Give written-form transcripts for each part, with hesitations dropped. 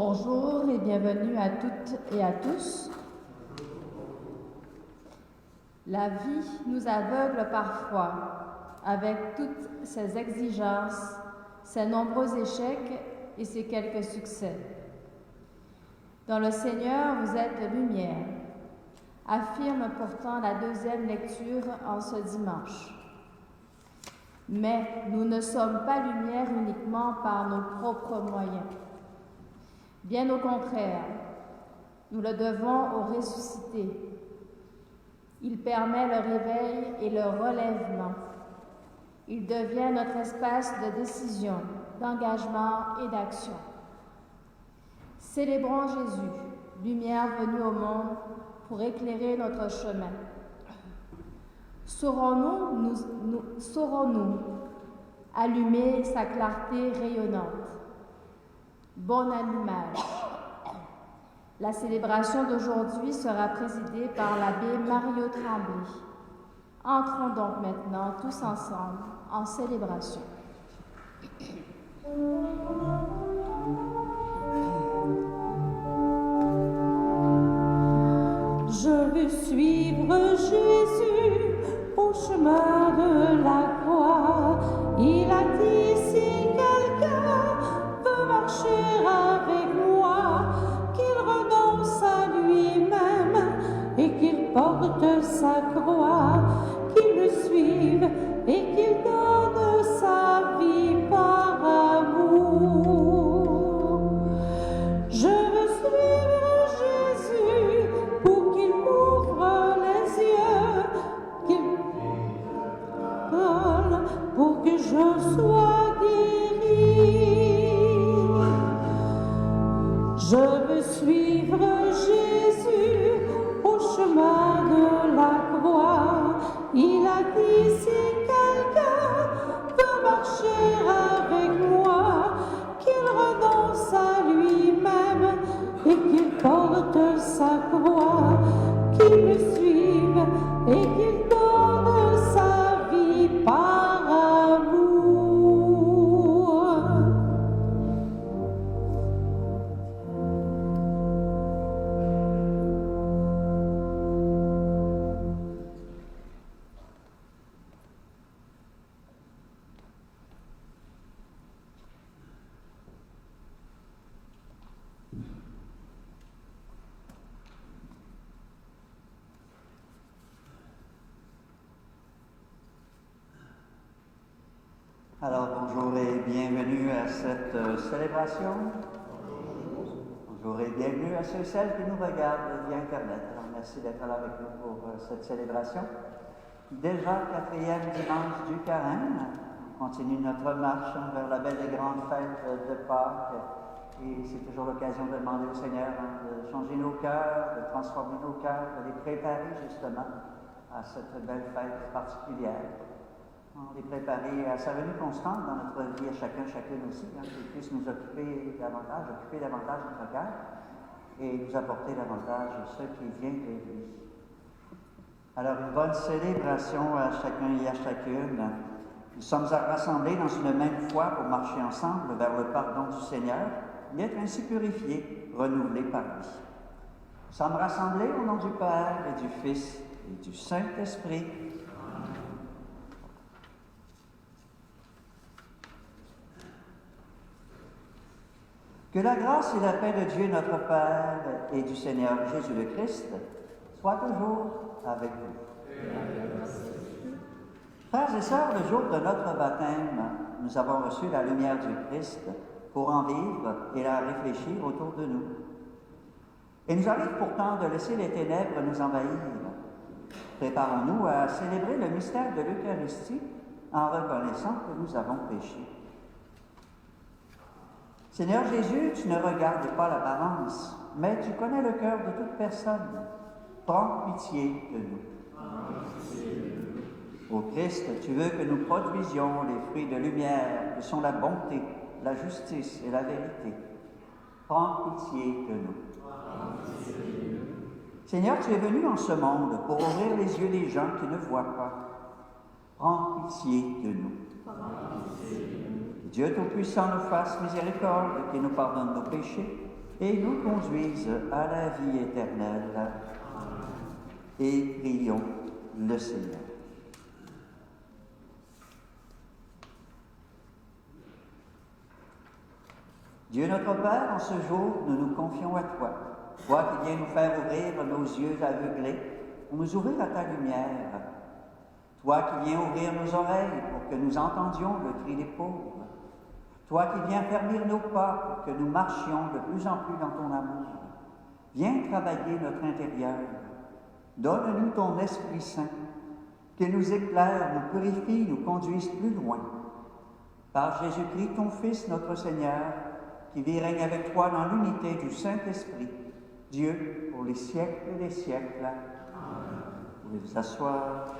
Bonjour et bienvenue à toutes et à tous. La vie nous aveugle parfois avec toutes ses exigences, ses nombreux échecs et ses quelques succès. Dans le Seigneur, vous êtes lumière, affirme pourtant la deuxième lecture en ce dimanche. Mais nous ne sommes pas lumière uniquement par nos propres moyens. Bien au contraire, nous le devons au ressuscité. Il permet le réveil et le relèvement. Il devient notre espace de décision, d'engagement et d'action. Célébrons Jésus, lumière venue au monde pour éclairer notre chemin. Saurons-nous allumer sa clarté rayonnante? Bon allumage. La célébration d'aujourd'hui sera présidée par l'abbé Mario Tremblay. Entrons donc maintenant tous ensemble en célébration. Je veux suivre Jésus au chemin de la croix. Il a dit si quelqu'un veut marcher avec moi, qu'il renonce à lui-même et qu'il porte sa croix, qu'il me suive et qu'il donne sa vie par amour. Je veux suivre Jésus pour qu'il m'ouvre les yeux, qu'il parle pour que je sois guérie. Je veux suivre Jésus au chemin de la croix. Il a dit si quelqu'un veut marcher avec moi, qu'il renonce à lui-même et qu'il porte sa croix, qu'il me suive et qu'il donne sa vie par amour. Alors bonjour et bienvenue à cette célébration. Bonjour et bienvenue à ceux et celles qui nous regardent via Internet. Alors merci d'être là avec nous pour cette célébration. Déjà, 4e dimanche du Carême, on continue notre marche vers la belle et grande fête de Pâques. Et c'est toujours l'occasion de demander au Seigneur de changer nos cœurs, de transformer nos cœurs, de les préparer justement à cette belle fête particulière. On les préparer à sa venue constante dans notre vie à chacun, chacune aussi, qu'il puisse nous occuper davantage notre cœur et nous apporter davantage ce qui vient de lui. Alors, une bonne célébration à chacun et à chacune. Nous sommes rassemblés dans une même foi pour marcher ensemble vers le pardon du Seigneur et être ainsi purifiés, renouvelés par lui. Nous sommes rassemblés au nom du Père et du Fils et du Saint-Esprit. Que la grâce et la paix de Dieu notre Père et du Seigneur Jésus le Christ soient toujours avec vous. Frères et sœurs, le jour de notre baptême, nous avons reçu la lumière du Christ pour en vivre et la réfléchir autour de nous. Il nous arrive pourtant de laisser les ténèbres nous envahir. Préparons-nous à célébrer le mystère de l'Eucharistie en reconnaissant que nous avons péché. Seigneur Jésus, tu ne regardes pas l'apparence, mais tu connais le cœur de toute personne. Prends pitié de nous. Ô Christ, tu veux que nous produisions les fruits de lumière que sont la bonté, la justice et la vérité. Prends pitié de nous. Seigneur, tu es venu en ce monde pour ouvrir les yeux des gens qui ne voient pas. Prends pitié de nous. Dieu Tout-Puissant nous fasse miséricorde, qui nous pardonne nos péchés et nous conduise à la vie éternelle. Et prions le Seigneur. Dieu notre Père, en ce jour, nous nous confions à toi. Toi qui viens nous faire ouvrir nos yeux aveuglés pour nous ouvrir à ta lumière. Toi qui viens ouvrir nos oreilles pour que nous entendions le cri des pauvres. Toi qui viens fermir nos pas pour que nous marchions de plus en plus dans ton amour. Viens travailler notre intérieur. Donne-nous ton Esprit Saint, qu'il nous éclaire, nous purifie, nous conduise plus loin. Par Jésus-Christ, ton Fils, notre Seigneur, qui vit et règne avec toi dans l'unité du Saint-Esprit, Dieu, pour les siècles et les siècles. Amen. Vous pouvez vous asseoir.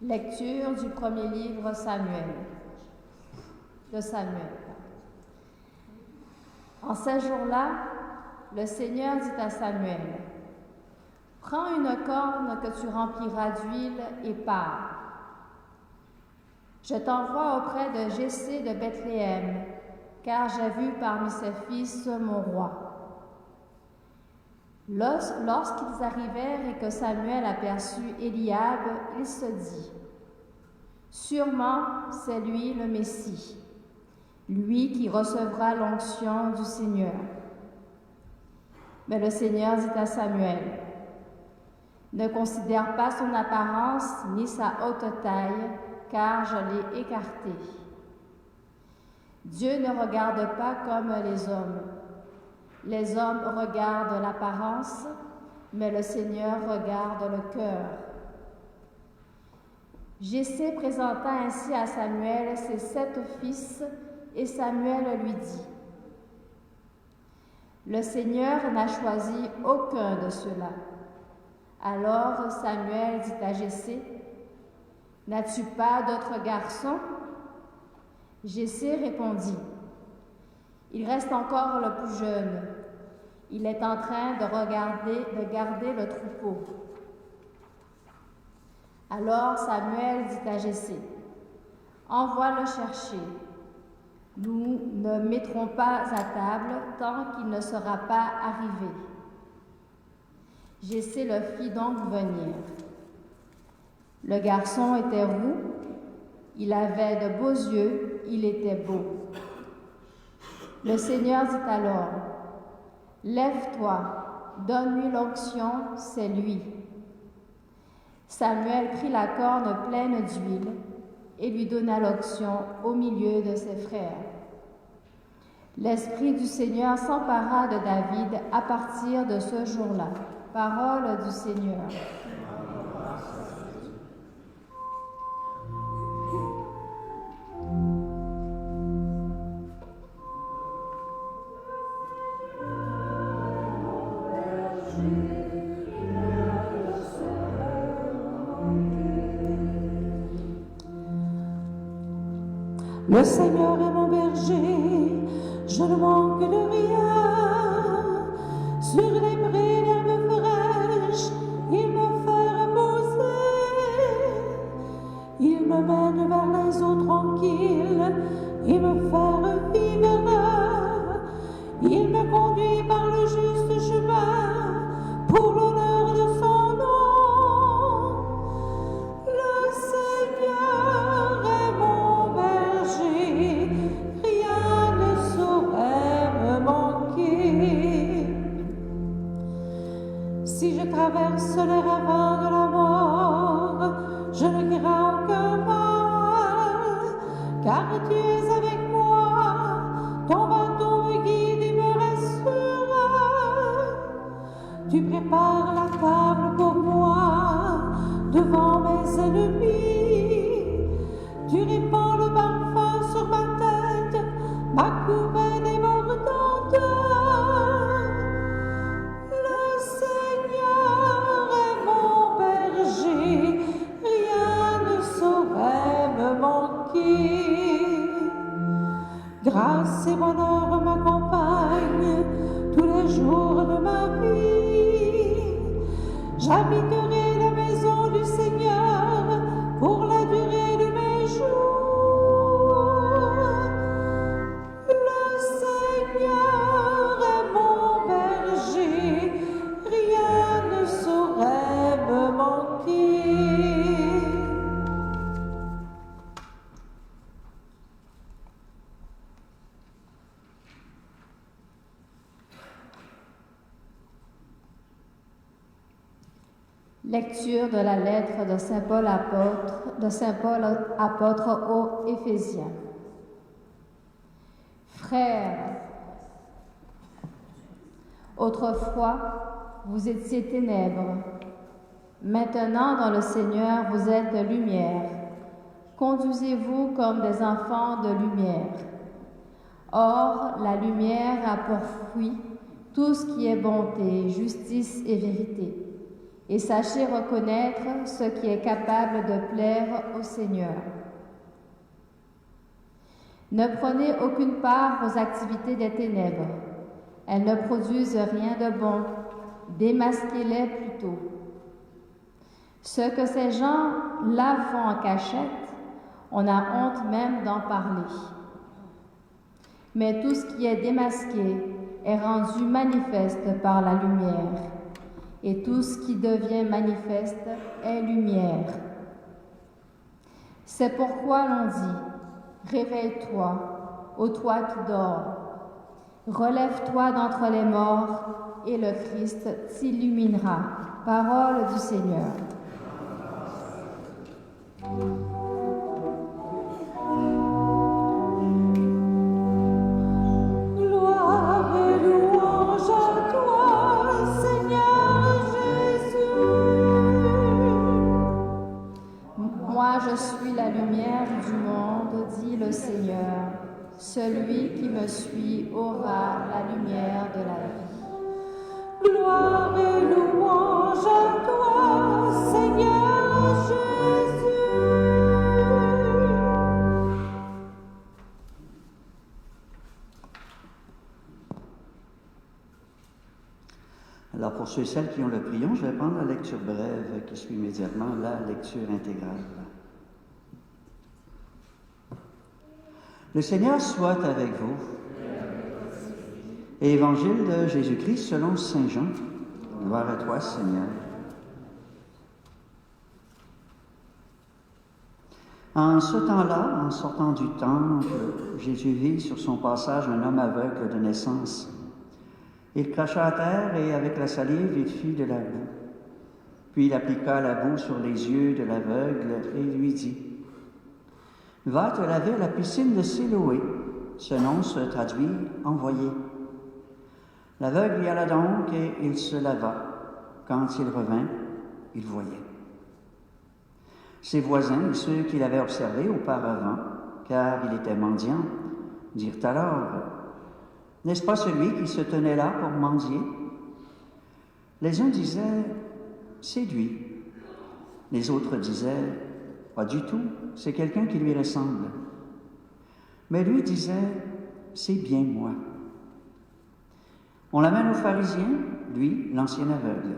Lecture du premier livre de Samuel. En ces jours-là, le Seigneur dit à Samuel, « Prends une corne que tu rempliras d'huile et pars. Je t'envoie auprès de Jessé de Bethléem, car j'ai vu parmi ses fils mon roi. » Lorsqu'ils arrivèrent et que Samuel aperçut Eliab, il se dit, « Sûrement, c'est lui le Messie, lui qui recevra l'onction du Seigneur. » Mais le Seigneur dit à Samuel, « Ne considère pas son apparence ni sa haute taille, car je l'ai écarté. Dieu ne regarde pas comme les hommes. Les hommes regardent l'apparence, mais le Seigneur regarde le cœur. » Jessé présenta ainsi à Samuel ses 7 fils, et Samuel lui dit, « Le Seigneur n'a choisi aucun de ceux-là. » Alors Samuel dit à Jessé, « N'as-tu pas d'autres garçons? » Jessé répondit, « Il reste encore le plus jeune. Il est en train de garder le troupeau. » Alors Samuel dit à Jessé, « Envoie-le chercher. Nous ne mettrons pas à table tant qu'il ne sera pas arrivé. » Jessé le fit donc venir. Le garçon était roux, il avait de beaux yeux, il était beau. Le Seigneur dit alors, « Lève-toi, donne-lui l'onction, c'est lui. » Samuel prit la corne pleine d'huile et lui donna l'onction au milieu de ses frères. L'Esprit du Seigneur s'empara de David à partir de ce jour-là. Parole du Seigneur. Le Seigneur est mon berger, je ne manque de rien. Sur les prés d'herbes fraîches, il me fait reposer. Il me mène vers les eaux tranquilles, il me fait revivre. Il me conduit par le juste chemin, pour l'honneur de son nom. Le Seigneur est mon berger, rien ne saurait me manquer. devant mes ennemis. Tu répands le parfum sur ma tête, ma couronne est mordante. Le Seigneur est mon berger, rien ne saurait me manquer. Grâce et bonheur m'accompagnent tous les jours de ma vie. J'habiterai la maison du Seigneur pour la durée de mes jours. Le Seigneur est mon berger, rien ne saurait me manquer. Lecture de la lettre de Saint Paul apôtre aux Éphésiens. Frères, autrefois vous étiez ténèbres, maintenant dans le Seigneur vous êtes lumière. Conduisez-vous comme des enfants de lumière. Or, la lumière a pour fruit tout ce qui est bonté, justice et vérité. Et sachez reconnaître ce qui est capable de plaire au Seigneur. Ne prenez aucune part aux activités des ténèbres. Elles ne produisent rien de bon. Démasquez-les plutôt. Ce que ces gens-là font en cachette, on a honte même d'en parler. Mais tout ce qui est démasqué est rendu manifeste par la lumière. Et tout ce qui devient manifeste est lumière. C'est pourquoi l'on dit, réveille-toi, ô toi qui dors, relève-toi d'entre les morts, et le Christ t'illuminera. Parole du Seigneur. Gloire et louange à toi, Seigneur Jésus. Moi, je suis la lumière du monde, dit le Seigneur. Celui qui me suit aura la lumière de la vie. Gloire et louange à toi, Seigneur Jésus. Alors pour ceux et celles qui ont le prion, je vais prendre la lecture brève qui suit immédiatement la lecture intégrale. Le Seigneur soit avec vous. Évangile de Jésus-Christ selon Saint Jean. Gloire à toi, Seigneur. En ce temps-là, en sortant du temple, Jésus vit sur son passage un homme aveugle de naissance. Il cracha à terre et avec la salive, il fit de la boue. Puis il appliqua la boue sur les yeux de l'aveugle et lui dit, « Va te laver à la piscine de Siloé. » Ce nom se traduit « envoyé ». L'aveugle y alla donc et il se lava. Quand il revint, il voyait. Ses voisins et ceux qui l'avaient observé auparavant, car il était mendiant, dirent alors, « N'est-ce pas celui qui se tenait là pour mendier? » Les uns disaient, « C'est lui. » Les autres disaient, « Pas du tout, c'est quelqu'un qui lui ressemble. » Mais lui disait, « C'est bien moi. » On l'amène aux pharisiens, lui, l'ancien aveugle.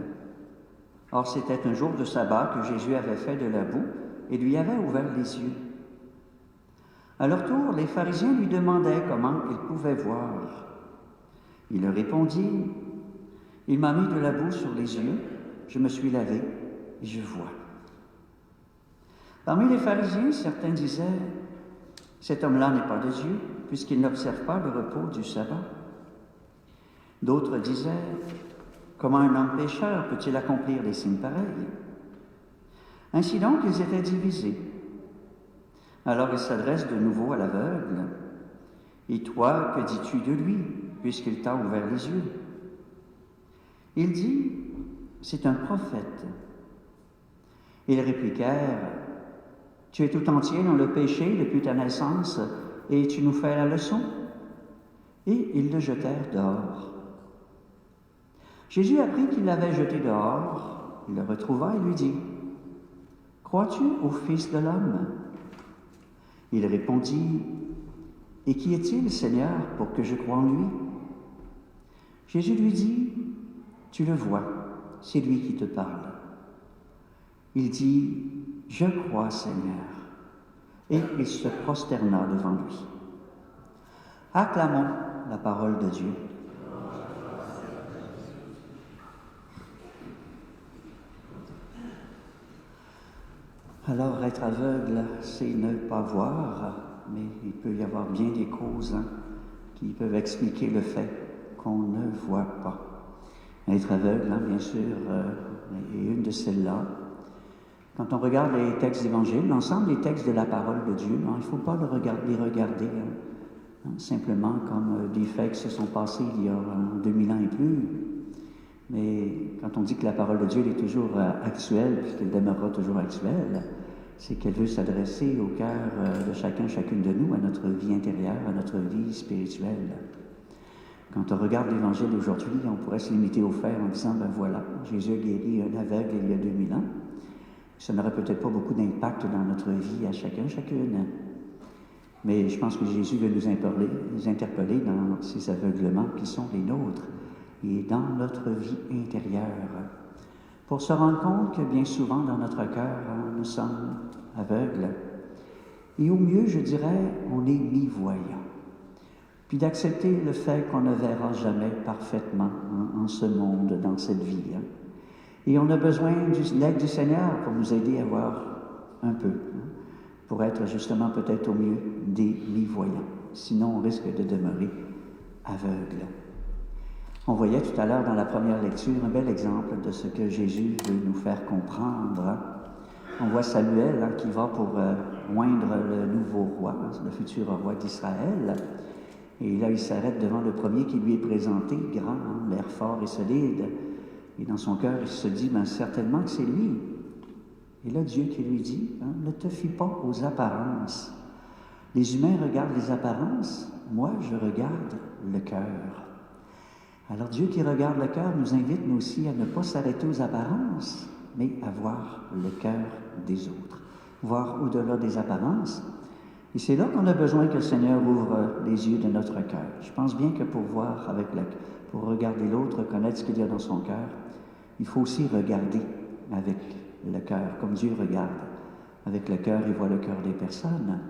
Or, c'était un jour de sabbat que Jésus avait fait de la boue et lui avait ouvert les yeux. À leur tour, les pharisiens lui demandaient comment il pouvait voir. Il leur répondit, « Il m'a mis de la boue sur les yeux, je me suis lavé et je vois. » Parmi les pharisiens, certains disaient, « Cet homme-là n'est pas de Dieu, puisqu'il n'observe pas le repos du sabbat. » D'autres disaient, « Comment un homme pécheur peut-il accomplir des signes pareils? » Ainsi donc, ils étaient divisés. Alors il s'adresse de nouveau à l'aveugle. « Et toi, que dis-tu de lui, puisqu'il t'a ouvert les yeux? » Il dit, « C'est un prophète. » Ils répliquèrent, « Tu es tout entier dans le péché depuis ta naissance, et tu nous fais la leçon? » Et ils le jetèrent dehors. Jésus apprit qu'il l'avait jeté dehors. Il le retrouva et lui dit, « Crois-tu au Fils de l'homme? » Il répondit, « Et qui est-il, Seigneur, pour que je croie en lui? » Jésus lui dit, « Tu le vois, c'est lui qui te parle. » Il dit, « Je crois, Seigneur. » Et il se prosterna devant lui. Acclamons la parole de Dieu. Alors, être aveugle, c'est ne pas voir, mais il peut y avoir bien des causes qui peuvent expliquer le fait qu'on ne voit pas. Être aveugle, bien sûr, est une de celles-là. Quand on regarde les textes d'évangile, l'ensemble des textes de la parole de Dieu, il ne faut pas les regarder simplement comme des faits qui se sont passés il y a 2000 ans et plus. Mais quand on dit que la parole de Dieu est toujours actuelle, puisqu'elle demeurera toujours actuelle, c'est qu'elle veut s'adresser au cœur de chacun, chacune de nous, à notre vie intérieure, à notre vie spirituelle. Quand on regarde l'Évangile d'aujourd'hui, on pourrait se limiter aux faits en disant, ben voilà, Jésus a guéri un aveugle il y a 2000 ans. Ça n'aurait peut-être pas beaucoup d'impact dans notre vie à chacun, chacune. Mais je pense que Jésus veut nous interpeller dans ces aveuglements qui sont les nôtres et dans notre vie intérieure, pour se rendre compte que bien souvent dans notre cœur, nous sommes aveugles. Et au mieux, je dirais, on est mi-voyant. Puis d'accepter le fait qu'on ne verra jamais parfaitement en ce monde, dans cette vie. Et on a besoin de l'aide du Seigneur pour nous aider à voir un peu, pour être justement peut-être au mieux des mi-voyants. Sinon, on risque de demeurer aveugle. On voyait tout à l'heure dans la première lecture un bel exemple de ce que Jésus veut nous faire comprendre. On voit Samuel qui va pour oindre le nouveau roi, le futur roi d'Israël. Et là, il s'arrête devant le premier qui lui est présenté, grand, l'air fort et solide. Et dans son cœur, il se dit, certainement que c'est lui. Et là, Dieu qui lui dit, ne te fie pas aux apparences. Les humains regardent les apparences, moi, je regarde le cœur. Alors Dieu qui regarde le cœur nous invite, nous aussi, à ne pas s'arrêter aux apparences, mais à voir le cœur des autres, voir au-delà des apparences. Et c'est là qu'on a besoin que le Seigneur ouvre les yeux de notre cœur. Je pense bien que pour regarder l'autre, connaître ce qu'il y a dans son cœur, il faut aussi regarder avec le cœur, comme Dieu regarde avec le cœur et voit le cœur des personnes.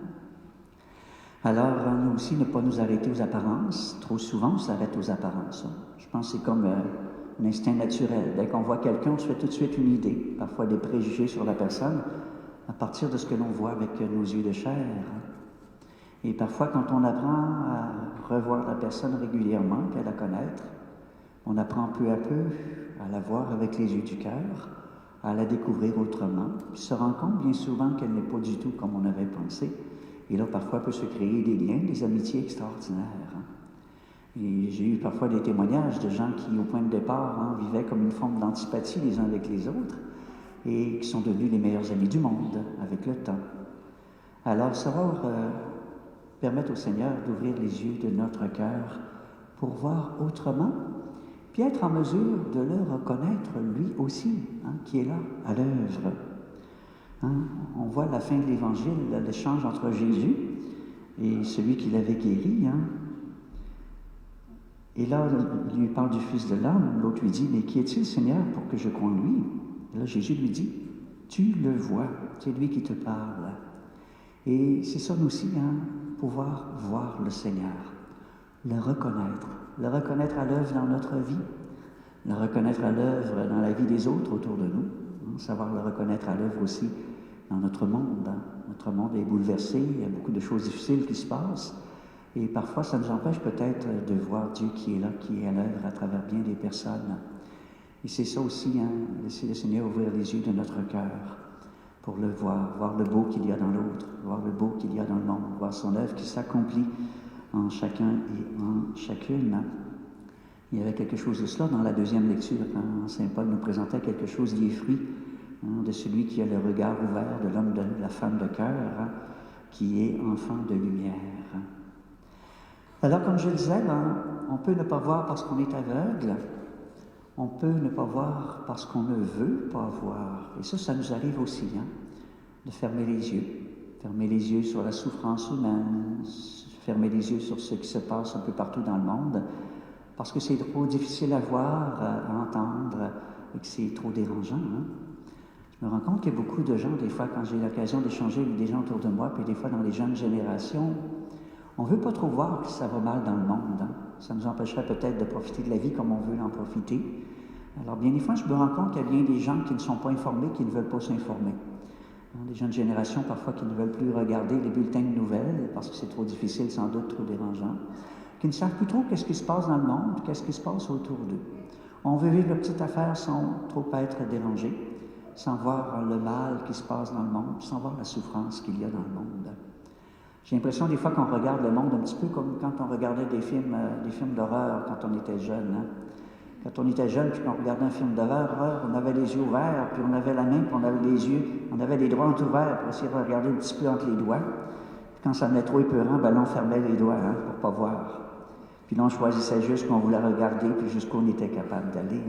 Alors, nous aussi, ne pas nous arrêter aux apparences. Trop souvent, on s'arrête aux apparences. Je pense que c'est comme un instinct naturel. Dès qu'on voit quelqu'un, on se fait tout de suite une idée, parfois des préjugés sur la personne, à partir de ce que l'on voit avec nos yeux de chair. Et parfois, quand on apprend à revoir la personne régulièrement, puis à la connaître, on apprend peu à peu à la voir avec les yeux du cœur, à la découvrir autrement, puis se rend compte bien souvent qu'elle n'est pas du tout comme on avait pensé. Et là, parfois, peut se créer des liens, des amitiés extraordinaires. Et j'ai eu parfois des témoignages de gens qui, au point de départ, vivaient comme une forme d'antipathie les uns avec les autres et qui sont devenus les meilleurs amis du monde avec le temps. Alors, savoir permettre au Seigneur d'ouvrir les yeux de notre cœur pour voir autrement, puis être en mesure de le reconnaître lui aussi, qui est là, à l'œuvre. On voit à la fin de l'Évangile l'échange entre Jésus et celui qui l'avait guéri. Et là, il lui parle du Fils de l'homme. L'autre lui dit, « Mais qui est-il, Seigneur, pour que je croie en lui? » Et là, Jésus lui dit, « Tu le vois, c'est lui qui te parle. » Et c'est ça nous aussi, pouvoir voir le Seigneur, le reconnaître à l'œuvre dans notre vie, le reconnaître à l'œuvre dans la vie des autres autour de nous, savoir le reconnaître à l'œuvre aussi dans notre monde. Notre monde est bouleversé, il y a beaucoup de choses difficiles qui se passent, et parfois ça nous empêche peut-être de voir Dieu qui est là, qui est à l'œuvre à travers bien des personnes. Et c'est ça aussi, laisser le Seigneur ouvrir les yeux de notre cœur pour le voir le beau qu'il y a dans l'autre, voir le beau qu'il y a dans le monde, voir son œuvre qui s'accomplit en chacun et en chacune. Il y avait quelque chose de cela dans la deuxième lecture, quand Saint Paul nous présentait quelque chose des fruits de celui qui a le regard ouvert, de l'homme, de la femme de cœur, qui est enfant de lumière. Alors, comme je le disais, on peut ne pas voir parce qu'on est aveugle, on peut ne pas voir parce qu'on ne veut pas voir. Et ça nous arrive aussi, de fermer les yeux sur la souffrance humaine, fermer les yeux sur ce qui se passe un peu partout dans le monde, parce que c'est trop difficile à voir, à entendre, et que c'est trop dérangeant. Je me rends compte qu'il y a beaucoup de gens, des fois, quand j'ai l'occasion d'échanger avec des gens autour de moi, puis des fois dans les jeunes générations, on ne veut pas trop voir que ça va mal dans le monde. Ça nous empêcherait peut-être de profiter de la vie comme on veut en profiter. Alors, bien des fois, je me rends compte qu'il y a bien des gens qui ne sont pas informés, qui ne veulent pas s'informer. Des jeunes générations, parfois, qui ne veulent plus regarder les bulletins de nouvelles, parce que c'est trop difficile, sans doute, trop dérangeant, qui ne savent plus trop qu'est-ce qui se passe dans le monde, qu'est-ce qui se passe autour d'eux. On veut vivre la petite affaire sans trop être dérangé, sans voir le mal qui se passe dans le monde, sans voir la souffrance qu'il y a dans le monde. J'ai l'impression des fois qu'on regarde le monde un petit peu comme quand on regardait des films d'horreur quand on était jeune. Quand on était jeune, puis qu'on regardait un film d'horreur, on avait les yeux ouverts, puis on avait la main, puis on avait les yeux, on avait les doigts ouverts pour essayer de regarder un petit peu entre les doigts. Puis quand ça venait trop épeurant, ben là, on fermait les doigts pour pas voir. Puis là, on choisissait juste qu'on voulait regarder, puis jusqu'où on était capable d'aller.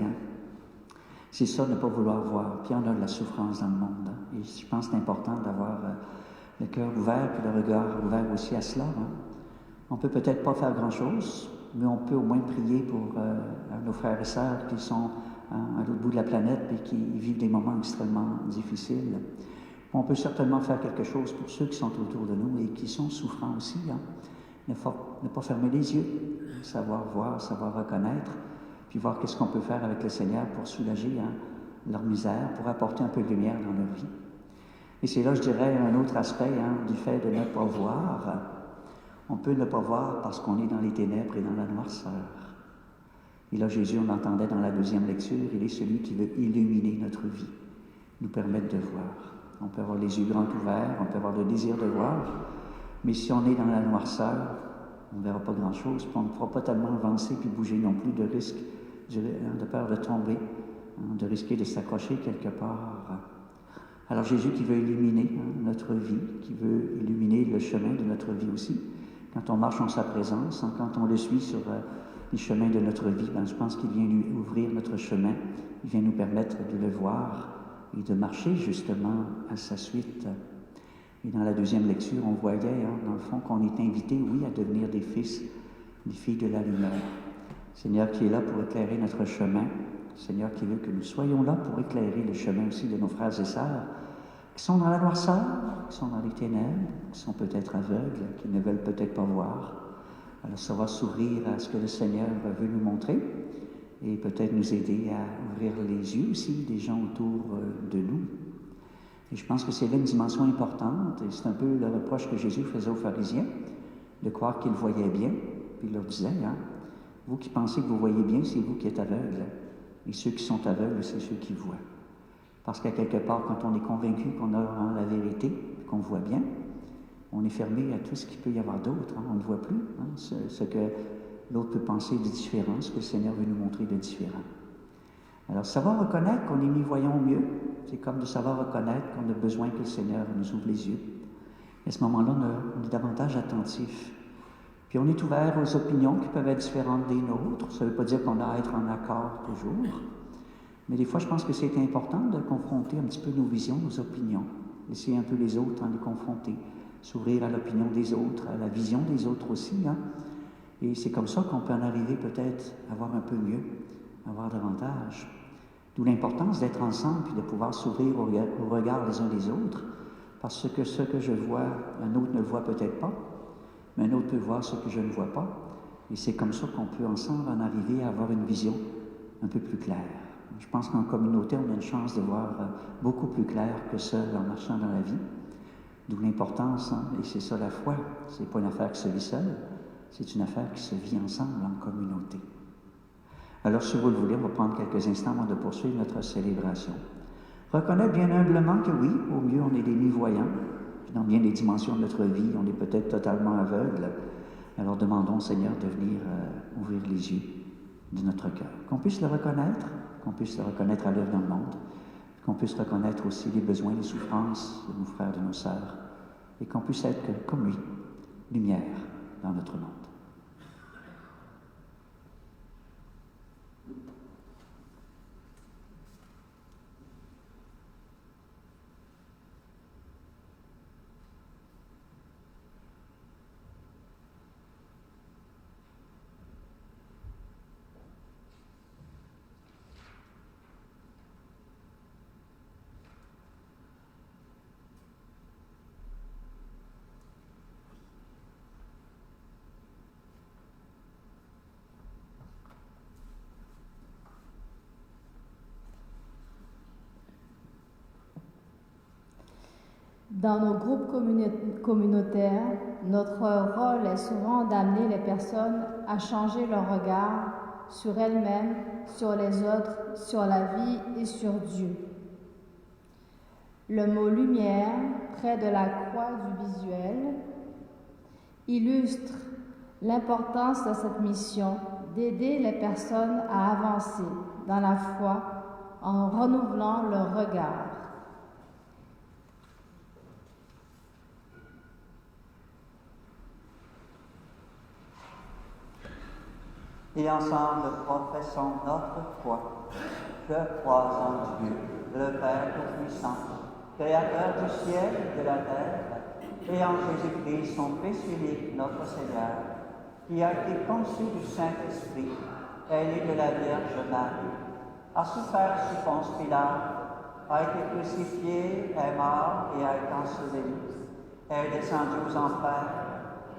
C'est ça, ne pas vouloir voir. Puis on a de la souffrance dans le monde. Et je pense que c'est important d'avoir le cœur ouvert, puis le regard ouvert aussi à cela. On peut peut-être pas faire grand-chose, mais on peut au moins prier pour nos frères et sœurs qui sont à l'autre bout de la planète et qui vivent des moments extrêmement difficiles. On peut certainement faire quelque chose pour ceux qui sont autour de nous et qui sont souffrants aussi. Ne pas fermer les yeux, savoir voir, savoir reconnaître, puis voir qu'est-ce qu'on peut faire avec le Seigneur pour soulager leur misère, pour apporter un peu de lumière dans leur vie. Et c'est là, je dirais, un autre aspect du fait de ne pas voir. On peut ne pas voir parce qu'on est dans les ténèbres et dans la noirceur. Et là, Jésus, on l'entendait dans la deuxième lecture, il est celui qui veut illuminer notre vie, nous permettre de voir. On peut avoir les yeux grands ouverts, on peut avoir le désir de voir, mais si on est dans la noirceur, on ne verra pas grand-chose, puis on ne pourra pas tellement avancer puis bouger non plus, de risque, de peur de tomber, de risquer de s'accrocher quelque part. Alors Jésus qui veut illuminer notre vie, qui veut illuminer le chemin de notre vie aussi. Quand on marche en sa présence, quand on le suit sur les chemins de notre vie, je pense qu'il vient lui ouvrir notre chemin, il vient nous permettre de le voir et de marcher justement à sa suite. Et dans la deuxième lecture, on voyait, dans le fond, qu'on est invité, oui, à devenir des fils, des filles de la lumière. Seigneur qui est là pour éclairer notre chemin, Seigneur qui veut que nous soyons là pour éclairer le chemin aussi de nos frères et sœurs qui sont dans la noirceur, qui sont dans les ténèbres, qui sont peut-être aveugles, qui ne veulent peut-être pas voir. Alors ça va s'ouvrir à ce que le Seigneur veut nous montrer et peut-être nous aider à ouvrir les yeux aussi des gens autour de nous. Et je pense que c'est là une dimension importante, et c'est un peu le reproche que Jésus faisait aux pharisiens, de croire qu'ils voyaient bien, puis il leur disait, vous qui pensez que vous voyez bien, c'est vous qui êtes aveugles. Et ceux qui sont aveugles, c'est ceux qui voient. Parce qu'à quelque part, quand on est convaincu qu'on a la vérité, qu'on voit bien, on est fermé à tout ce qu'il peut y avoir d'autre. On ne voit plus ce que l'autre peut penser de différent, ce que le Seigneur veut nous montrer de différent. Alors, savoir reconnaître qu'on est mi-voyant mieux, c'est comme de savoir reconnaître qu'on a besoin que le Seigneur nous ouvre les yeux. Et à ce moment-là, on est davantage attentif. Puis on est ouvert aux opinions qui peuvent être différentes des nôtres. Ça ne veut pas dire qu'on a à être en accord toujours. Mais des fois, je pense que c'est important de confronter un petit peu nos visions, nos opinions. Laisser un peu les autres les confronter. S'ouvrir à l'opinion des autres, à la vision des autres aussi. Et c'est comme ça qu'on peut en arriver peut-être à voir un peu mieux, à voir davantage. D'où l'importance d'être ensemble puis de pouvoir s'ouvrir au regard les uns des autres. Parce que ce que je vois, un autre ne le voit peut-être pas. Mais un autre peut voir ce que je ne vois pas. Et c'est comme ça qu'on peut ensemble en arriver à avoir une vision un peu plus claire. Je pense qu'en communauté, on a une chance de voir beaucoup plus clair que seul en marchant dans la vie. D'où l'importance, et c'est ça la foi. C'est pas une affaire qui se vit seule, c'est une affaire qui se vit ensemble en communauté. Alors, si vous le voulez, on va prendre quelques instants avant de poursuivre notre célébration. Reconnaître bien humblement que oui, au mieux, on est des mi-voyants. Dans bien des dimensions de notre vie, on est peut-être totalement aveugle. Alors demandons au Seigneur de venir ouvrir les yeux de notre cœur. Qu'on puisse le reconnaître à l'œuvre dans le monde, qu'on puisse reconnaître aussi les besoins, les souffrances de nos frères, de nos sœurs, et qu'on puisse être comme lui, lumière dans notre monde. Dans nos groupes communautaires, notre rôle est souvent d'amener les personnes à changer leur regard sur elles-mêmes, sur les autres, sur la vie et sur Dieu. Le mot « lumière », près de la croix du visuel, illustre l'importance de cette mission d'aider les personnes à avancer dans la foi en renouvelant leur regard. Et ensemble, professons notre foi. Je crois en Dieu, le Père Tout-Puissant, Créateur du ciel et de la terre, et en Jésus-Christ, son Fils unique, notre Seigneur, qui a été conçu du Saint-Esprit, est né de la Vierge Marie, a souffert sous Ponce Pilate, a été crucifié, est mort et a été enseveli, est descendu aux enfers,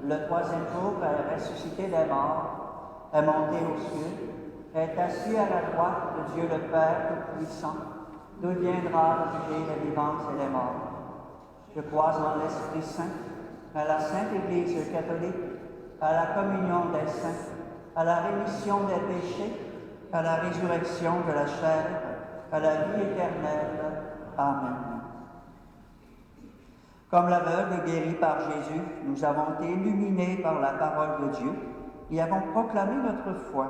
le troisième jour est ressuscité des morts, est monté aux cieux, est assis à la droite de Dieu le Père Tout-Puissant, d'où viendra juger les vivants et les morts. Je crois en l'Esprit Saint, à la Sainte Église catholique, à la communion des saints, à la rémission des péchés, à la résurrection de la chair, à la vie éternelle. Amen. Comme l'aveugle guéri par Jésus, nous avons été illuminés par la parole de Dieu et avons proclamé notre foi.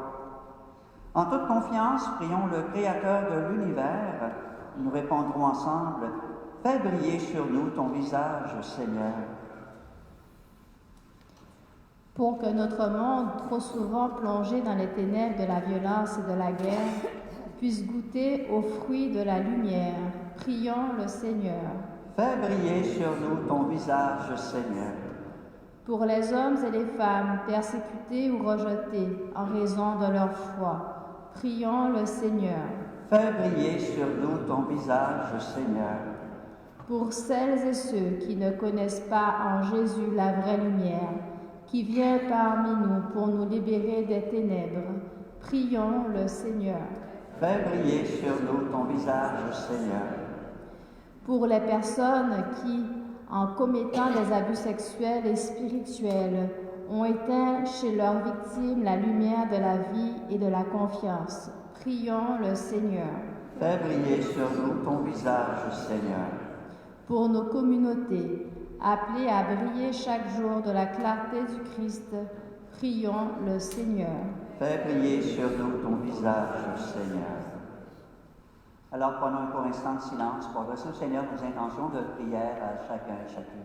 En toute confiance, prions le Créateur de l'univers. Nous répondrons ensemble, « Fais briller sur nous ton visage, Seigneur. » Pour que notre monde, trop souvent plongé dans les ténèbres de la violence et de la guerre, puisse goûter aux fruits de la lumière, prions le Seigneur. Fais briller sur nous ton visage, Seigneur. Pour les hommes et les femmes persécutés ou rejetés en raison de leur foi, prions le Seigneur. Fais briller sur nous ton visage, Seigneur. Pour celles et ceux qui ne connaissent pas en Jésus la vraie lumière, qui vient parmi nous pour nous libérer des ténèbres, prions le Seigneur. Fais briller sur nous ton visage, Seigneur. Pour les personnes qui, en commettant des abus sexuels et spirituels, ont éteint chez leurs victimes la lumière de la vie et de la confiance, prions le Seigneur. Fais briller sur nous ton visage, Seigneur. Pour nos communautés, appelées à briller chaque jour de la clarté du Christ, prions le Seigneur. Fais briller sur nous ton visage, Seigneur. Alors prenons un court instant de silence pour adresser au Seigneur nos intentions de prière à chacun et chacune.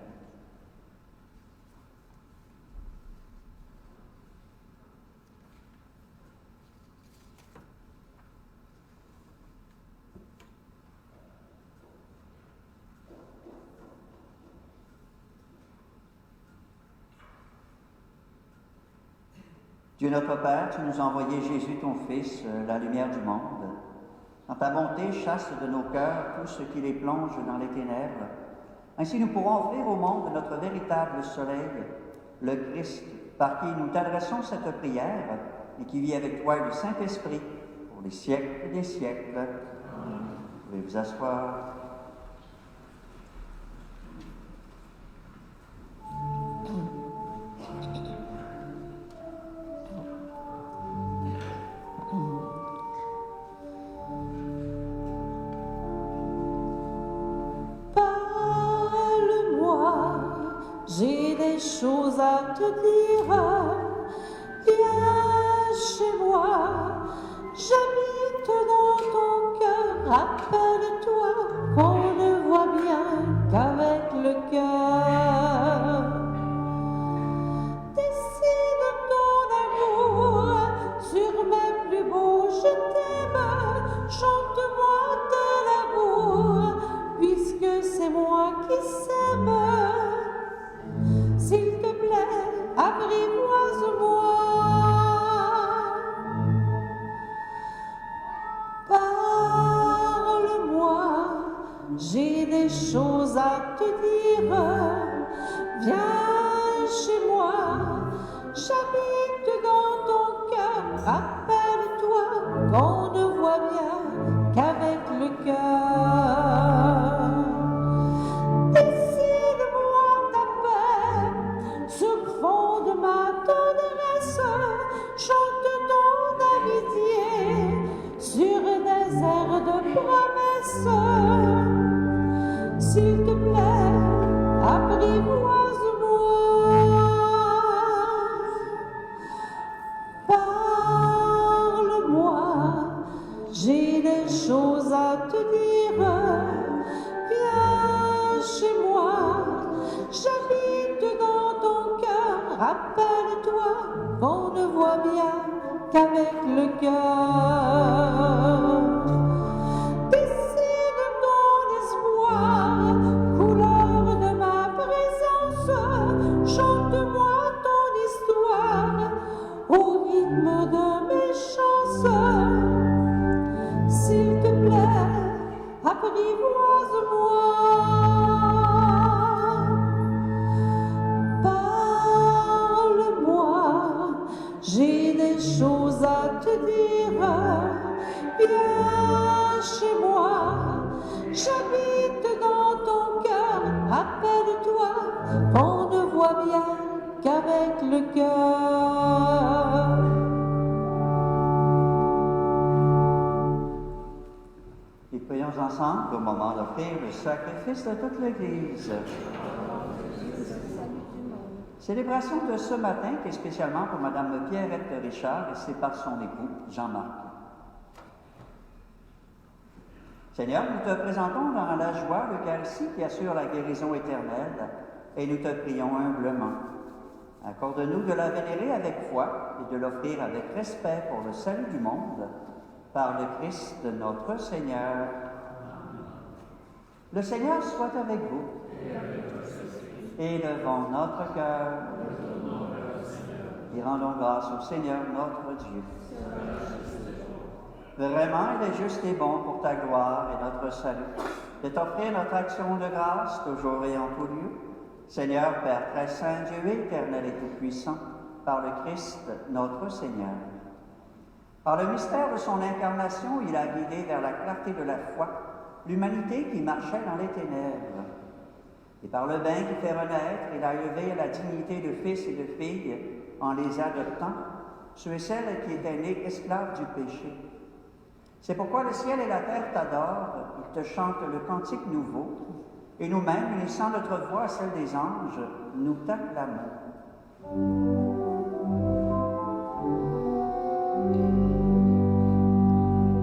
Dieu notre Père, tu nous as envoyé Jésus, ton Fils, la lumière du monde. Dans ta bonté, chasse de nos cœurs tout ce qui les plonge dans les ténèbres. Ainsi, nous pourrons offrir au monde notre véritable soleil, le Christ, par qui nous t'adressons cette prière et qui vit avec toi et le Saint-Esprit pour les siècles des siècles. Vous pouvez vous asseoir. J'ai des choses à te dire, viens chez moi, j'habite dans ton cœur, rappelle-toi moi qui s'aime, s'il te plaît, apprivoise-moi. Parle-moi, j'ai des choses à te dire. Viens chez moi, j'habite dans ton cœur. Rappelle-toi qu'on ne voit bien qu'avec le cœur. Décide-moi ta paix sur fond de ma tendresse. Chante ton amitié sur des airs de promesse. S'il te plaît, apprivoise-moi. Parle-moi, j'ai des choses à te dire. Viens chez moi, j'habite dans ton cœur. Rappelle-toi qu'on ne voit bien qu'avec le cœur. Décide ton espoir, couleur de ma présence. Chante-moi ton histoire au rythme de mes chansons. S'il te plaît, apprivoise-moi. Parle-moi, j'ai des choses à te dire. Viens chez moi, j'habite dans ton cœur. Rappelle-toi qu'on ne voit bien qu'avec le cœur. Et prions ensemble au moment d'offrir le sacrifice de toute l'Église. Célébration de ce matin qui est spécialement pour Madame Pierrette Richard et c'est par son époux Jean-Marc. Seigneur, nous te présentons dans la joie l'Eucharistie qui assure la guérison éternelle et nous te prions humblement. Accorde-nous de la vénérer avec foi et de l'offrir avec respect pour le salut du monde par le Christ notre Seigneur. Le Seigneur soit avec vous. Élevons notre cœur et rendons grâce au Seigneur notre Dieu. Vraiment, il est juste et bon pour ta gloire et notre salut de t'offrir notre action de grâce toujours et en tout lieu. Seigneur, Père très saint, Dieu éternel et tout-puissant, par le Christ notre Seigneur. Par le mystère de son incarnation, il a guidé vers la clarté de la foi l'humanité qui marchait dans les ténèbres. Et par le bain qui fait renaître, il a élevé la dignité de fils et de filles en les adoptant, ceux et celles qui étaient nés esclaves du péché. C'est pourquoi le ciel et la terre t'adorent, ils te chantent le cantique nouveau, et nous-mêmes, unissant notre voix à celle des anges, nous t'acclamons.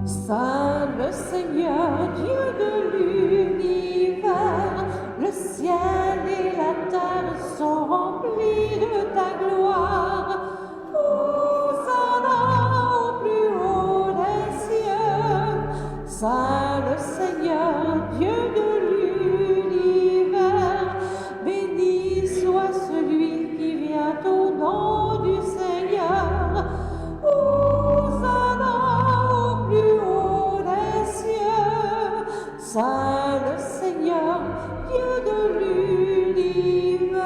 Saint le Seigneur, Dieu de l'univers, le ciel et la terre sont remplis de ta gloire. Hosanna au plus haut des cieux. Saint le Seigneur, Dieu de l'univers, béni soit celui qui vient au nom du Seigneur. Hosanna au plus haut des cieux. Saint le Seigneur, Dieu de l'univers.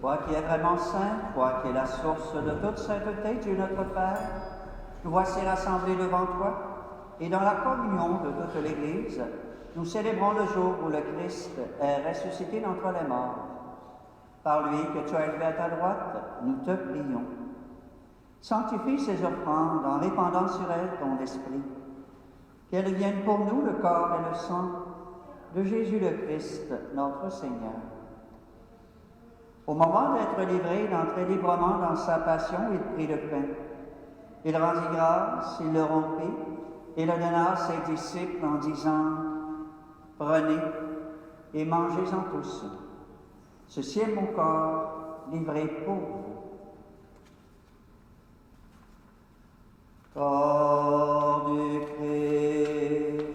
Toi qui es vraiment saint, toi qui es la source de toute sainteté, Dieu notre Père, nous voici rassemblés devant toi, et dans la communion de toute l'Église, nous célébrons le jour où le Christ est ressuscité d'entre les morts. Par lui que tu as élevé à ta droite, nous te prions. Sanctifie ces offrandes en répandant sur elles ton esprit, qu'elles deviennent pour nous le corps et le sang de Jésus le Christ, notre Seigneur. Au moment d'être livré, d'entrer librement dans sa passion, il prit le pain. Il rendit grâce, il le rompit et le donna à ses disciples en disant « Prenez et mangez-en tous. Ceci est mon corps livré pour vous. » Corps du Christ.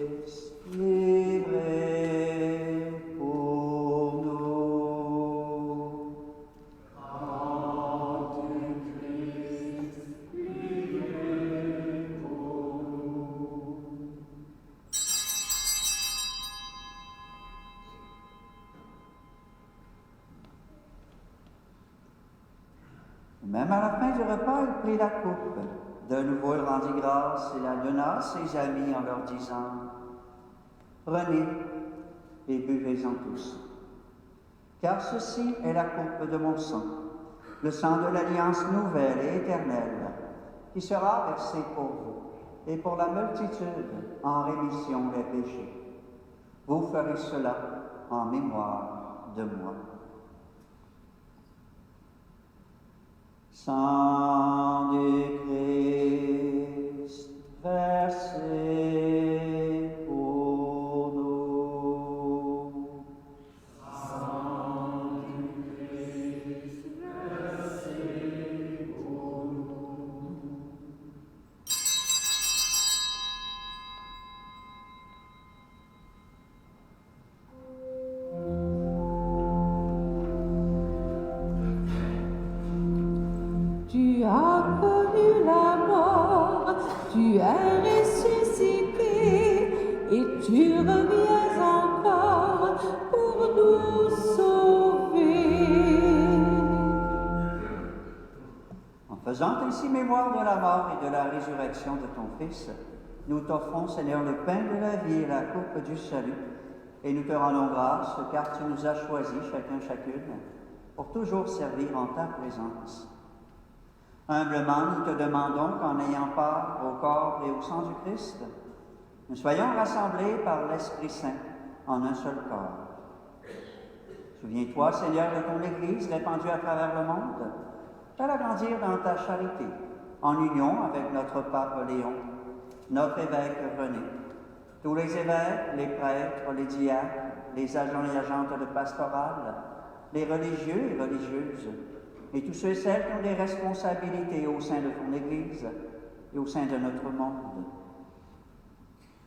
Même à la fin du repas, il prit la coupe. De nouveau, il rendit grâce et la donna à ses amis en leur disant, « Prenez et buvez-en tous. Car ceci est la coupe de mon sang, le sang de l'alliance nouvelle et éternelle, qui sera versé pour vous et pour la multitude en rémission des péchés. Vous ferez cela en mémoire de moi. » Sang du Christ versé pour nous. Sang du Christ versé pour nous. Tu as connu la mort, tu es ressuscité et tu reviens encore pour nous sauver. En faisant ainsi mémoire de la mort et de la résurrection de ton Fils, nous t'offrons, Seigneur, le pain de la vie et la coupe du salut, et nous te rendons grâce car tu nous as choisis, chacune, pour toujours servir en ta présence. Humblement, nous te demandons qu'en ayant part au corps et au sang du Christ, nous soyons rassemblés par l'Esprit Saint en un seul corps. Souviens-toi, Seigneur, de ton Église répandue à travers le monde. Fais-la grandir dans ta charité, en union avec notre pape Léon, notre évêque René, tous les évêques, les prêtres, les diacres, les agents et agentes de pastoral, les religieux et religieuses, et tous ceux et celles qui ont des responsabilités au sein de ton Église et au sein de notre monde.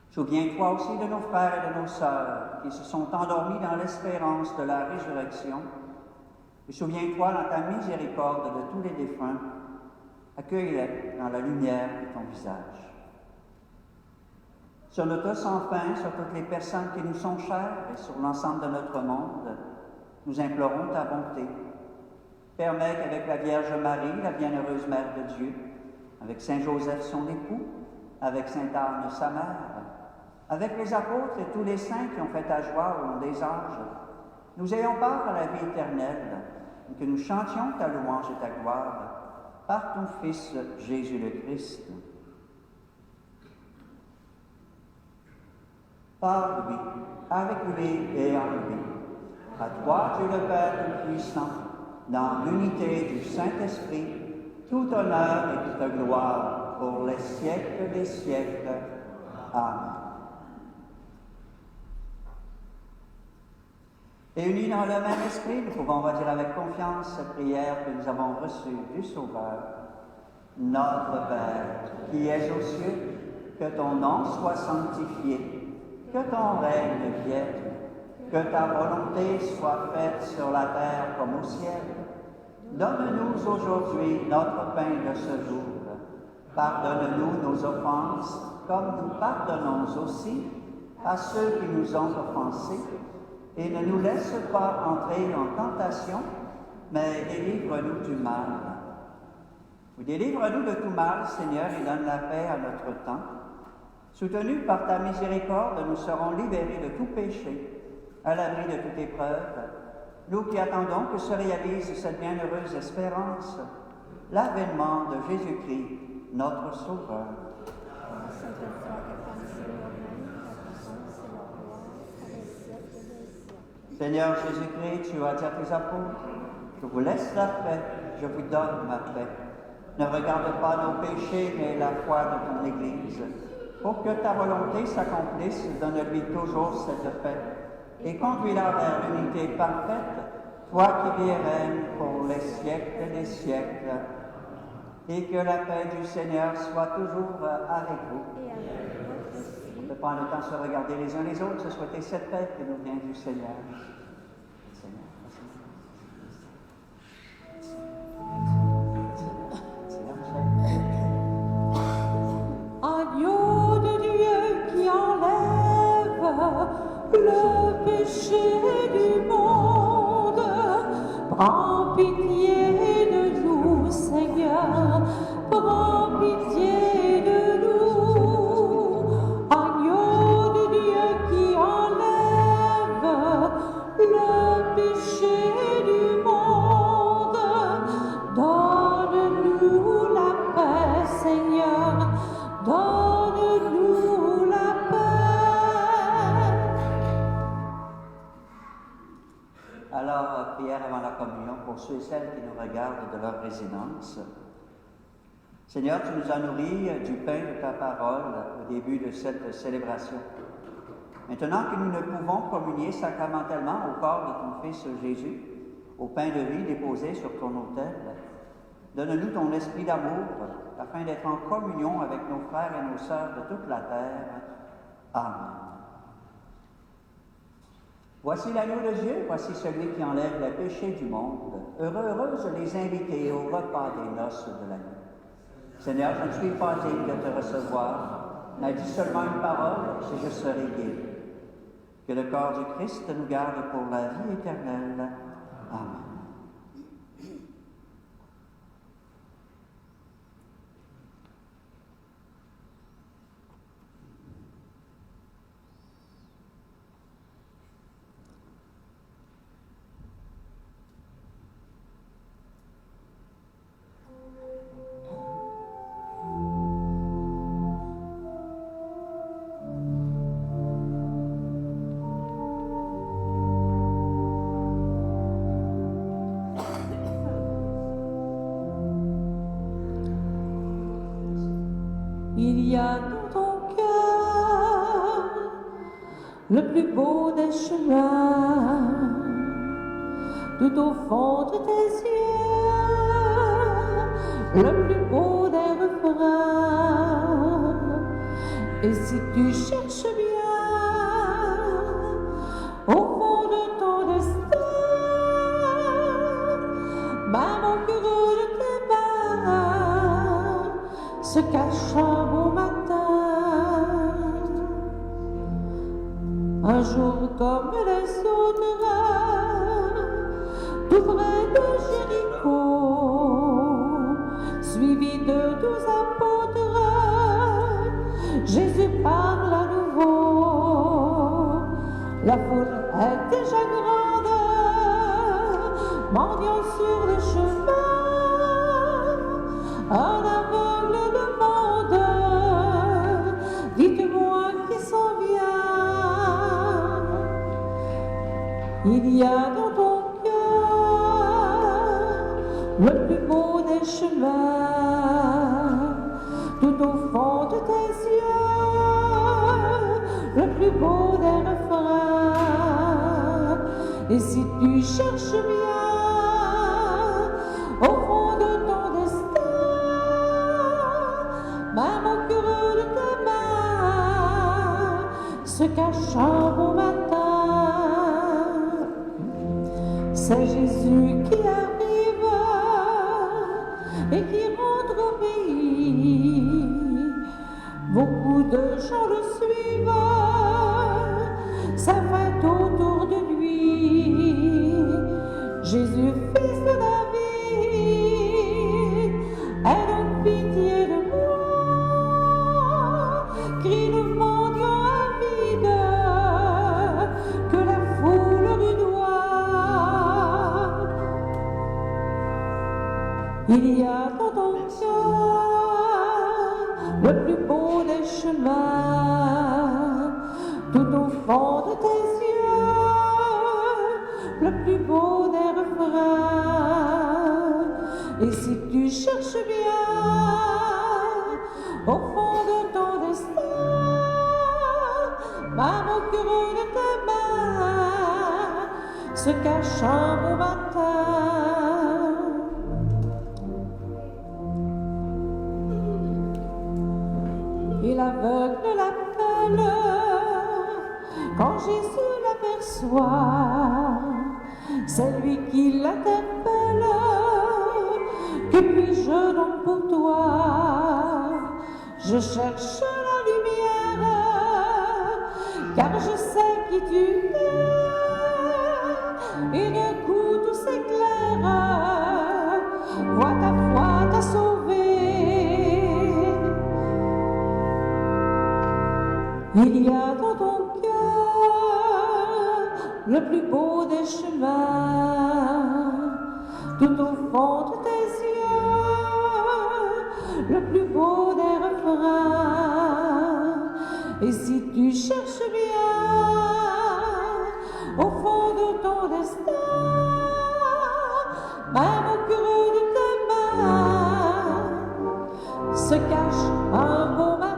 Souviens-toi aussi de nos frères et de nos sœurs qui se sont endormis dans l'espérance de la résurrection, et souviens-toi dans ta miséricorde de tous les défunts, accueille-les dans la lumière de ton visage. Sur nous tous, enfin, sur toutes les personnes qui nous sont chères et sur l'ensemble de notre monde, nous implorons ta bonté. Permets qu'avec la Vierge Marie, la bienheureuse Mère de Dieu, avec Saint Joseph son époux, avec Sainte Anne sa mère, avec les apôtres et tous les saints qui ont fait ta joie au long des âges, nous ayons part à la vie éternelle, et que nous chantions ta louange et ta gloire par ton Fils Jésus le Christ. Par lui, avec lui et en lui, à toi, Dieu le Père Tout-Puissant, dans l'unité du Saint-Esprit, tout honneur et toute gloire pour les siècles des siècles. Amen. Et unis dans le même esprit, nous pouvons redire avec confiance cette prière que nous avons reçue du Sauveur. Notre Père, qui es aux cieux, que ton nom soit sanctifié, que ton règne vienne, que ta volonté soit faite sur la terre comme au ciel. Donne-nous aujourd'hui notre pain de ce jour. Pardonne-nous nos offenses, comme nous pardonnons aussi à ceux qui nous ont offensés. Et ne nous laisse pas entrer en tentation, mais délivre-nous du mal. Ou délivre-nous de tout mal, Seigneur, et donne la paix à notre temps. Soutenus par ta miséricorde, nous serons libérés de tout péché, à l'abri de toute épreuve, nous qui attendons que se réalise cette bienheureuse espérance, l'avènement de Jésus-Christ, notre Sauveur. Seigneur Jésus-Christ, tu as dit à tes apôtres, je vous laisse la paix, je vous donne ma paix. Ne regarde pas nos péchés, mais la foi de ton Église. Pour que ta volonté s'accomplisse, donne-lui toujours cette paix et conduis-la vers l'unité parfaite, toi qui vis et règnes pour les siècles des siècles. Et que la paix du Seigneur soit toujours avec vous. On peut prendre le temps de se regarder les uns les autres, se souhaiter cette paix qui nous vient du Seigneur. Agneau de Dieu qui enlève le péché du monde, prends pitié de nous, Seigneur. prière avant la communion pour ceux et celles qui nous regardent de leur résidence. Seigneur, tu nous as nourris du pain de ta parole au début de cette célébration. Maintenant que nous ne pouvons communier sacramentellement au corps de ton Fils Jésus, au pain de vie déposé sur ton autel, donne-nous ton esprit d'amour afin d'être en communion avec nos frères et nos sœurs de toute la terre. Amen. Voici l'agneau de Dieu, voici celui qui enlève le péché du monde. Heureuses les invités au repas des noces de l'agneau. Seigneur, je ne suis pas digne de te recevoir, mais dis seulement une parole et je serai guéri. Que le corps du Christ nous garde pour la vie éternelle. Amen. Il y a dans ton cœur le plus beau des chemins, tout au fond de tes yeux, le plus beau des refrains. Et si tu cherches bien au fond de ton destin, même au bureau de tes mains se cache un beau matin. Un jour comme les autres, tout près de Jéricho, suivi de 12 apôtres, Jésus parle à nouveau. La foule est déjà grande, mendiant sur le chemin, un aveugle demande, dites-moi qui s'en vient. Il y a dans ton cœur le plus beau des chemins, tout au fond de tes yeux, le plus beau des refrains. Et si tu cherches bien au fond de ton destin, même au creux de tes mains se cache un beau matin. C'est Jésus qui arrive et qui rentre au pays. Beaucoup de gens le suivent, sa fête autour de lui. Jésus, fils de David, aie donc pitié de moi, crie le mendiant avide que la foule rudoie. Il y a dans ton cœur le plus beau des chemins, tout au fond de tes yeux, le plus beau des refrains. Et si tu cherches bien au fond de ton destin, même au creux de tes mains se cache un beau matin. Et l'aveugle l'appelle, quand Jésus l'aperçoit, c'est lui qui l'interpelle. Que puis-je donc pour toi? Je cherche la lumière, car je sais qui tu es. Et d'un coup tout s'éclaire, vois ta foi t'a sauvé. Il y a dans ton cœur le plus beau des chemins, tout au fond de tes yeux, le plus beau des refrains. Et si tu cherches bien au fond de ton destin, se cache un beau matin.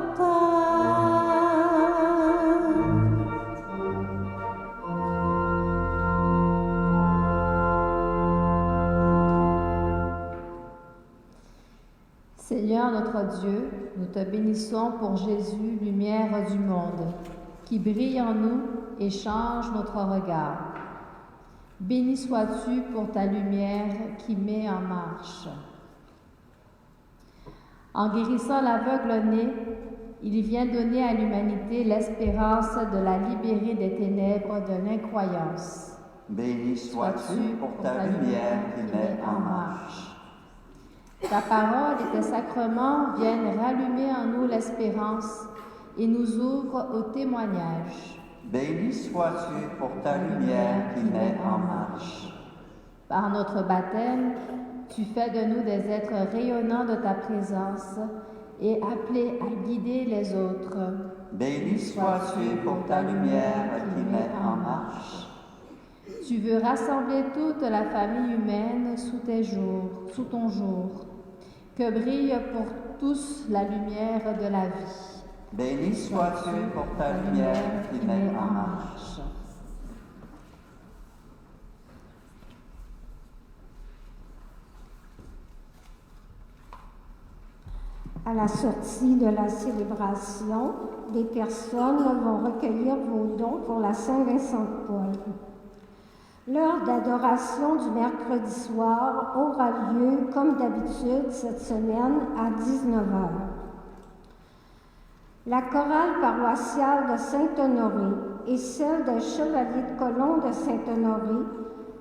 Seigneur notre Dieu, nous te bénissons pour Jésus, lumière du monde, qui brille en nous et change notre regard. Béni sois-tu pour ta lumière qui met en marche. En guérissant l'aveugle-né, il vient donner à l'humanité l'espérance de la libérer des ténèbres de l'incroyance. Béni sois-tu pour ta lumière qui met en marche. Ta parole et tes sacrements viennent rallumer en nous l'espérance et nous ouvrent au témoignage. Béni sois-tu pour ta lumière qui met en marche. Par notre baptême, tu fais de nous des êtres rayonnants de ta présence et appelés à guider les autres. Béni sois-tu pour ta lumière qui met en marche. Tu veux rassembler toute la famille humaine sous ton jour. Que brille pour tous la lumière de la vie. Béni sois-tu pour ta lumière qui met en marche. À la sortie de la célébration, des personnes vont recueillir vos dons pour la Saint-Vincent de Paul. L'heure d'adoration du mercredi soir aura lieu, comme d'habitude, cette semaine à 19h. La chorale paroissiale de Saint-Honoré et celle des Chevaliers de Colomb de Saint-Honoré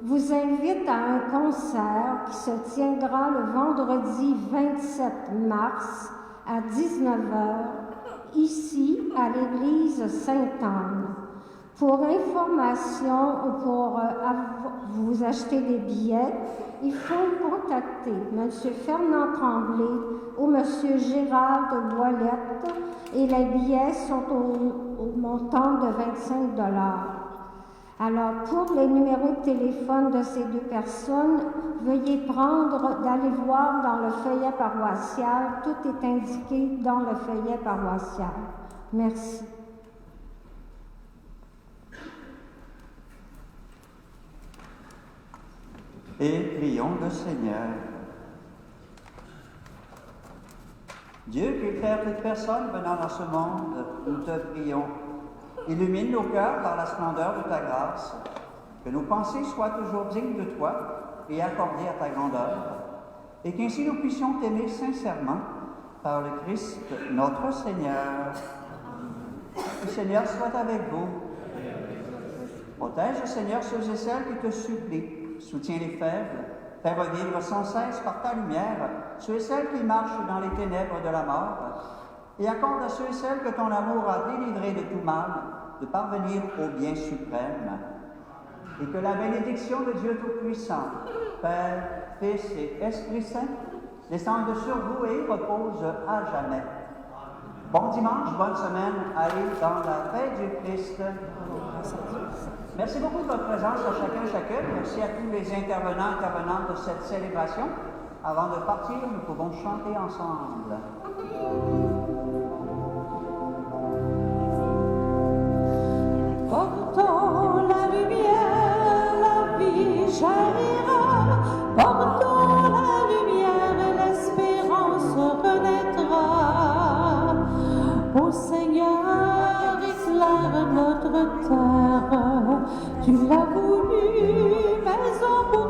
vous invitent à un concert qui se tiendra le vendredi 27 mars à 19h, ici à l'église Sainte-Anne. Pour information ou pour vous acheter des billets, il faut contacter M. Fernand Tremblay ou M. Gérald de Boilette et les billets sont au montant de 25 $. Alors, pour les numéros de téléphone de ces deux personnes, veuillez d'aller voir dans le feuillet paroissial. Tout est indiqué dans le feuillet paroissial. Merci. Et prions le Seigneur. Dieu qui éclaire toute personne venant dans ce monde, nous te prions. Illumine nos cœurs par la splendeur de ta grâce, que nos pensées soient toujours dignes de toi et accordées à ta grandeur, et qu'ainsi nous puissions t'aimer sincèrement par le Christ notre Seigneur. Le Seigneur soit avec vous. Protège, Seigneur, ceux et celles qui te supplient. Soutiens les faibles, fais revivre sans cesse par ta lumière ceux et celles qui marchent dans les ténèbres de la mort, et accorde à ceux et celles que ton amour a délivrés de tout mal de parvenir au bien suprême. Et que la bénédiction de Dieu Tout-Puissant, Père, Fils et Esprit Saint, descende sur vous et repose à jamais. Bon dimanche, bonne semaine, allez dans la paix du Christ. Merci beaucoup de votre présence à chacun et chacune. Merci à tous les intervenants de cette célébration. Avant de partir, nous pouvons chanter ensemble. Portons la lumière, la vie jaillira. Portons la lumière, l'espérance renaîtra. Ô Seigneur, éclaire notre terre. Tu l'as voulu, maison pour